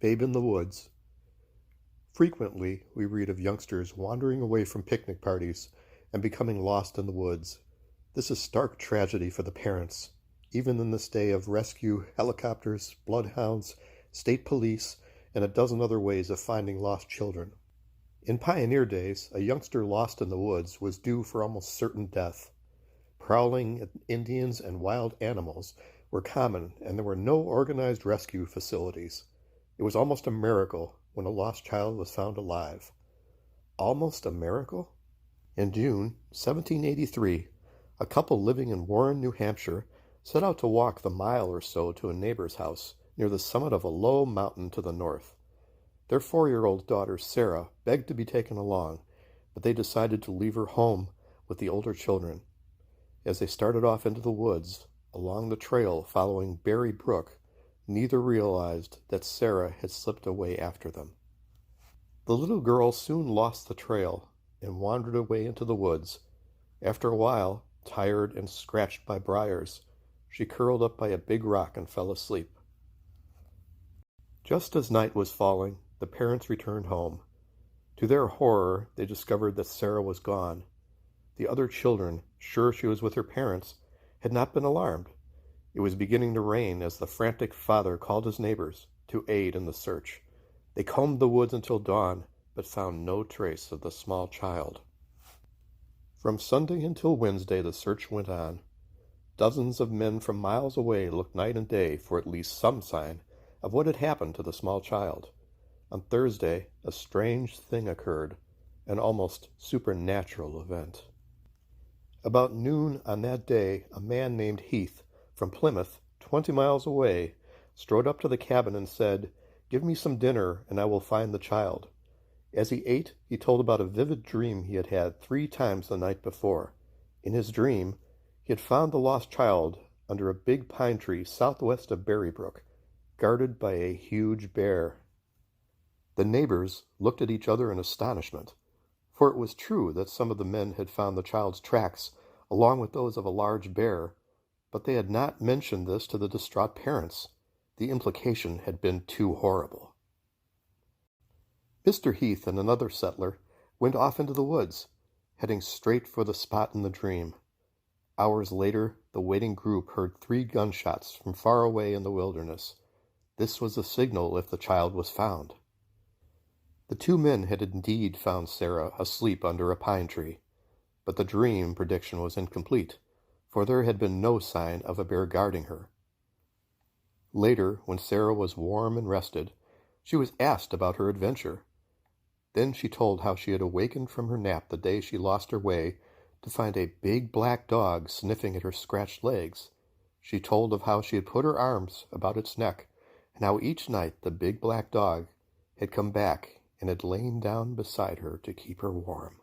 Babe in the Woods. Frequently, we read of youngsters wandering away from picnic parties and becoming lost in the woods. This is stark tragedy for the parents, even in this day of rescue helicopters, bloodhounds, state police, and a dozen other ways of finding lost children. In pioneer days, a youngster lost in the woods was due for almost certain death. Prowling Indians and wild animals were common, and there were no organized rescue facilities. It was almost a miracle when a lost child was found alive. Almost a miracle? In June 1783, a couple living in Warren, New Hampshire, set out to walk the mile or so to a neighbor's house near the summit of a low mountain to the north. Their 4-year-old daughter, Sarah, begged to be taken along, but they decided to leave her home with the older children. As they started off into the woods, along the trail following Berry Brook, neither realized that Sarah had slipped away after them. The little girl soon lost the trail and wandered away into the woods. After a while, tired and scratched by briars, she curled up by a big rock and fell asleep. Just as night was falling, the parents returned home. To their horror, they discovered that Sarah was gone. The other children, sure she was with her parents, had not been alarmed. It was beginning to rain as the frantic father called his neighbors to aid in the search. They combed the woods until dawn, but found no trace of the small child. From Sunday until Wednesday the search went on. Dozens of men from miles away looked night and day for at least some sign of what had happened to the small child. On Thursday, a strange thing occurred, an almost supernatural event. About noon on that day, a man named Heath from Plymouth, 20 miles away, strode up to the cabin and said, "Give me some dinner and I will find the child." As he ate, he told about a vivid dream he had had 3 times the night before. In his dream, he had found the lost child under a big pine tree southwest of Berry Brook, guarded by a huge bear. The neighbors looked at each other in astonishment, for it was true that some of the men had found the child's tracks along with those of a large bear, but they had not mentioned this to the distraught parents. The implication had been too horrible. Mr. Heath and another settler went off into the woods, heading straight for the spot in the dream. Hours later, the waiting group heard 3 gunshots from far away in the wilderness. This was the signal if the child was found. The 2 men had indeed found Sarah asleep under a pine tree, but the dream prediction was incomplete, for there had been no sign of a bear guarding her. Later, when Sarah was warm and rested, she was asked about her adventure. Then she told how she had awakened from her nap the day she lost her way to find a big black dog sniffing at her scratched legs. She told of how she had put her arms about its neck, and how each night the big black dog had come back and had lain down beside her to keep her warm.